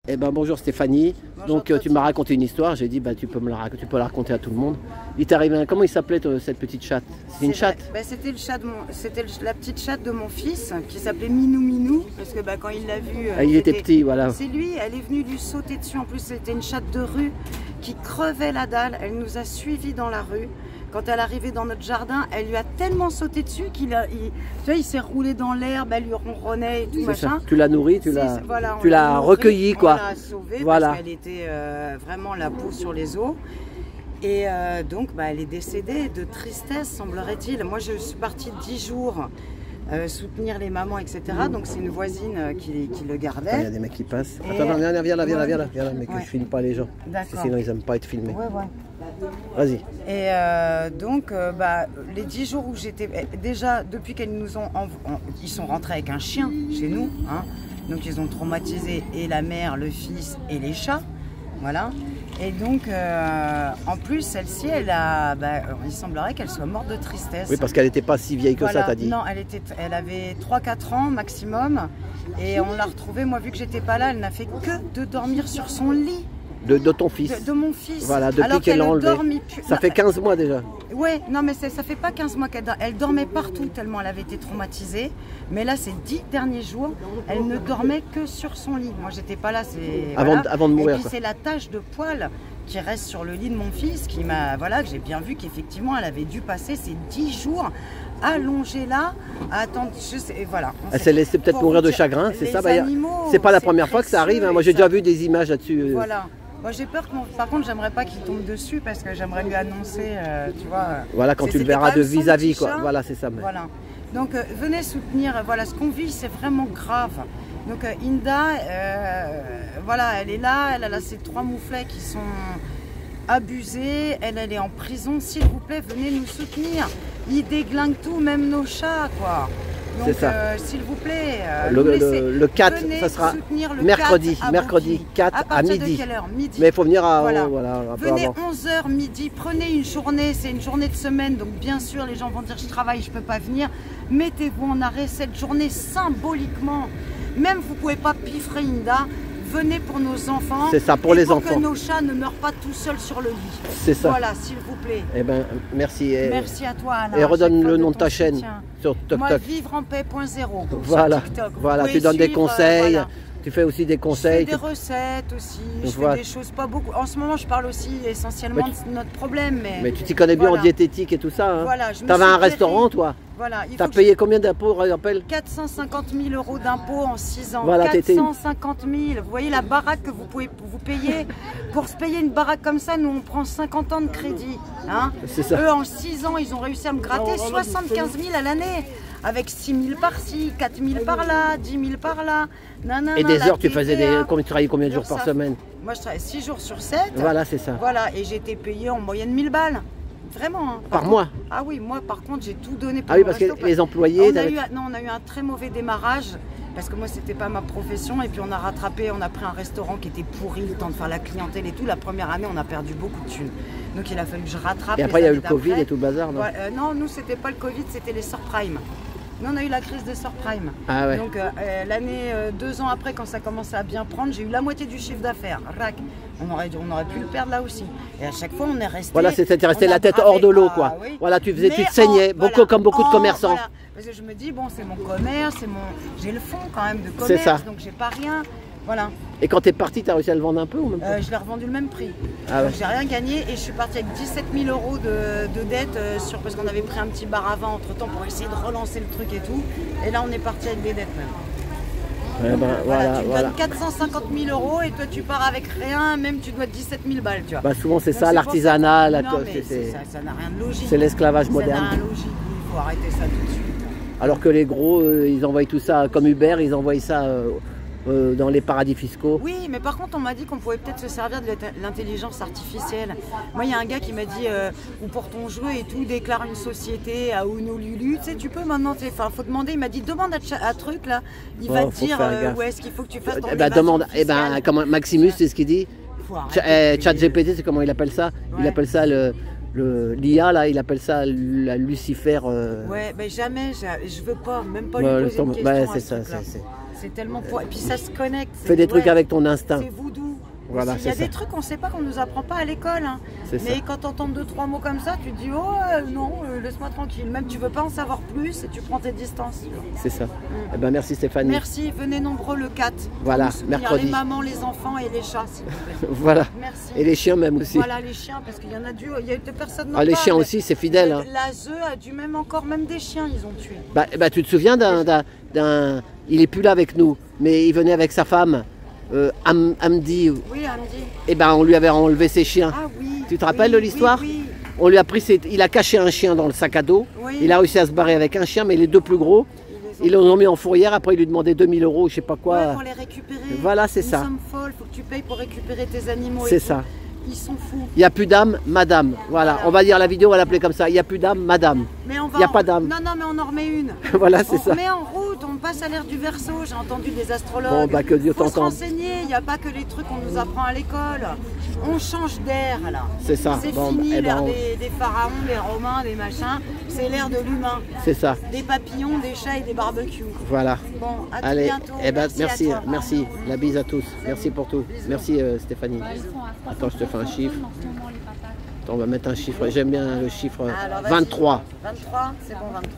Eh ben bonjour Stéphanie. Bonjour, Donc tu m'as raconté une histoire, j'ai dit bah tu peux la raconter à tout le monde. Il t'est arrivé comment il s'appelait cette petite chatte? C'est une chatte? C'était la petite chatte de mon fils qui s'appelait Minou Minou parce que quand il l'a vu, il était petit, voilà. C'est lui, elle est venue lui sauter dessus. En plus c'était une chatte de rue qui crevait la dalle. Elle nous a suivis dans la rue. Quand elle arrivait dans notre jardin, elle lui a tellement sauté dessus qu'il s'est roulé dans l'herbe, elle lui ronronnait et tout machin. Tu l'as nourri, tu l'as recueilli quoi. On l'a sauvée voilà. Parce qu'elle était vraiment la peau sur les os. Et donc elle est décédée de tristesse semblerait-il. Moi je suis partie 10 jours soutenir les mamans etc. Donc c'est une voisine qui le gardait. Il y a des mecs qui passent. Attends, viens là, mais que je filme pas les gens. Sinon ils aiment pas être filmés. Vas-y. Et donc, les 10 jours où j'étais... Déjà, depuis qu'elles nous ont... Ils sont rentrés avec un chien chez nous. Hein, donc, ils ont traumatisé et la mère, le fils et les chats. Voilà. Et donc, en plus, celle-ci, il semblerait qu'elle soit morte de tristesse. Oui, parce qu'elle n'était pas si vieille que ça, t'as dit. Non, elle avait 3-4 ans maximum. Et on l'a retrouvée. Moi, vu que j'étais pas là, elle n'a fait que de dormir sur son lit. De ton fils. De mon fils. Voilà, depuis qu'elle l'a enlevé. Ça fait 15 mois déjà. Ouais, non mais ça fait pas 15 mois elle dormait partout tellement elle avait été traumatisée. Mais là, ces 10 derniers jours, elle ne dormait que sur son lit. Moi, j'étais pas là. Avant de mourir. Et puis c'est la tache de poils qui reste sur le lit de mon fils qui m'a, que j'ai bien vu qu'effectivement, elle avait dû passer ces 10 jours allongée là, à attendre. Voilà. Elle s'est laissée peut-être mourir de chagrin, c'est ça. C'est pas la première fois que ça arrive. Hein. Moi, j'ai déjà vu des images là-dessus. Voilà. Moi j'ai peur par contre j'aimerais pas qu'il tombe dessus parce que j'aimerais lui annoncer, tu vois. Voilà, quand tu le verras de vis-à-vis quoi. Voilà, c'est ça. Voilà. Donc venez soutenir, ce qu'on vit c'est vraiment grave. Donc Inda, elle est là, elle a ces 3 mouflets qui sont abusés, elle est en prison, s'il vous plaît venez nous soutenir. Ils déglinguent tout, même nos chats quoi. Donc, s'il vous plaît, le 4, ça sera mercredi 4 à midi. De quelle heure? Midi. Mais il faut venir à, venez 11h midi, prenez une journée, c'est une journée de semaine, donc bien sûr les gens vont dire je travaille, je ne peux pas venir. Mettez-vous en arrêt cette journée symboliquement. Même vous ne pouvez pas piffrer Inda. Venez pour nos enfants. C'est ça, pour les enfants. Pour que nos chats ne meurent pas tout seuls sur le lit. C'est ça. Voilà, s'il vous plaît. Eh ben, merci. Merci à toi, Alain. Et redonne le nom de ta chaîne sur TikTok. Moi, Vivre en paix.0. Voilà. Voilà, tu donnes des conseils. Tu fais aussi des conseils. Je fais des recettes aussi. Je fais des choses pas beaucoup. En ce moment, je parle aussi essentiellement de notre problème. Mais tu t'y connais bien en diététique et tout ça. Hein. Voilà, tu avais un restaurant, toi. Voilà, tu as payé combien d'impôts, rappelle? 450 000 € d'impôts en 6 ans. Voilà, 450 000. Vous voyez la baraque que vous pouvez vous payer. Pour se payer une baraque comme ça, nous on prend 50 ans de crédit. Hein. Eux en 6 ans, ils ont réussi à me gratter 75 000 à l'année. Avec 6 000 par-ci, 4 000 par-là, 10 000 par-là. Et des heures, tu travaillais combien de jours par semaine? Moi je travaillais 6 jours sur 7. Voilà, c'est ça. Voilà, et j'étais payée en moyenne 1000 balles. Vraiment. Hein. Par mois? Ah oui, moi par contre j'ai tout donné pour Ah oui, parce que les employés... on a eu un très mauvais démarrage, parce que moi c'était pas ma profession, et puis on a rattrapé, on a pris un restaurant qui était pourri, le temps de faire la clientèle et tout. La première année on a perdu beaucoup de thunes. Donc il a fallu que je rattrape. Et après il y a eu le Covid et tout le bazar, non? Non, nous c'était pas le Covid, c'était les subprimes. Nous, on a eu la crise des subprimes. Ah ouais. Donc l'année, 2 ans après, quand ça commençait à bien prendre, j'ai eu la moitié du chiffre d'affaires. On aurait pu le perdre là aussi. Et à chaque fois, on est resté. Voilà, c'était resté la tête hors de l'eau, quoi. Oui. Voilà, tu te saignais, comme beaucoup de commerçants. Voilà. Parce que je me dis, bon, c'est mon commerce, j'ai le fond quand même de commerce, donc j'ai pas rien. Voilà. Et quand tu es parti, tu as réussi à le vendre un peu ou même pas? Je l'ai revendu le même prix. Ah ouais. Donc j'ai rien gagné et je suis partie avec 17 000 € de dette parce qu'on avait pris un petit bar à vin entre temps pour essayer de relancer le truc et tout. Et là on est parti avec des dettes même. Ouais, tu me donnes 450 000 € et toi tu pars avec rien, même tu dois 17 000 balles. Tu vois. Souvent c'est ça, l'artisanat, ça n'a rien de logique. C'est l'esclavage moderne. Ça n'a rien de logique, il faut arrêter ça tout de suite. Alors que les gros, ils envoient tout ça comme Uber, ils envoient ça dans les paradis fiscaux. Oui, mais par contre, on m'a dit qu'on pouvait peut-être se servir de l'intelligence artificielle. Moi, il y a un gars qui m'a dit, ou pour ton jeu et tout, déclare une société à Honolulu. Tu sais, tu peux maintenant, faut demander. Il m'a dit, demande à truc là. Il va te dire où est-ce qu'il faut que tu fasses ton demande. Comment Maximus, c'est ce qu'il dit. ChatGPT, c'est comment il appelle ça? Il appelle ça l'IA, là, il appelle ça la Lucifer. Ouais, mais jamais, je veux pas, même pas lui poser une question. C'est ça, c'est tellement... Et puis ça se connecte. Fais des trucs avec ton instinct. C'est voodoo. Voilà, il y a des trucs qu'on ne sait pas, qu'on ne nous apprend pas à l'école. Hein. Mais quand tu entends 2-3 mots comme ça, tu te dis oh non, laisse-moi tranquille. Même tu veux pas en savoir plus et tu prends tes distances. C'est ça. Eh ben, merci Stéphanie. Merci, venez nombreux le 4. Voilà, mercredi. Les mamans, les enfants et les chats, s'il vous plaît. Voilà. Merci. Et les chiens même aussi. Voilà, les chiens, parce qu'il y en a il y a eu des personnes. Les chiens aussi, c'est fidèle. Hein. La ZEU a dû même des chiens, ils ont tué. Tu te souviens il est plus là avec nous, mais il venait avec sa femme. Hamdi. Oui, Hamdi. Et ben on lui avait enlevé ses chiens. Ah oui. Tu te rappelles de l'histoire? Oui. On lui a pris il a caché un chien dans le sac à dos. Oui. Il a réussi à se barrer avec un chien, mais les 2 plus gros, ils l'ont mis en fourrière. Après, il lui demandait 2000 €, je sais pas quoi. Ouais, pour les récupérer. Voilà, c'est ça. Nous sommes folles, faut que tu payes pour récupérer tes animaux. C'est ça. Ils sont fous. Il n'y a plus d'âme, madame. Voilà, on va dire la vidéo, on va l'appeler comme ça. Il n'y a plus d'âme, madame. Il n'y a pas d'âme. Non, mais on en remet une. Voilà, c'est ça. On met en route, on passe à l'ère du Verseau. J'ai entendu des astrologues. Bon, bah que Dieu t'entende. Il faut se renseigner, il n'y a pas que les trucs qu'on nous apprend à l'école. On change d'air, là. C'est ça. C'est fini l'ère des pharaons, des romains, des machins. C'est l'ère de l'humain. C'est ça. Des papillons, des chats et des barbecues. Voilà. Bon, à allez, bientôt. Merci. La bise à tous. Merci pour tout. Merci Stéphanie. Attends, je te fais un chiffre. Attends, on va mettre un chiffre. J'aime bien le chiffre 23. 23, c'est bon, 23.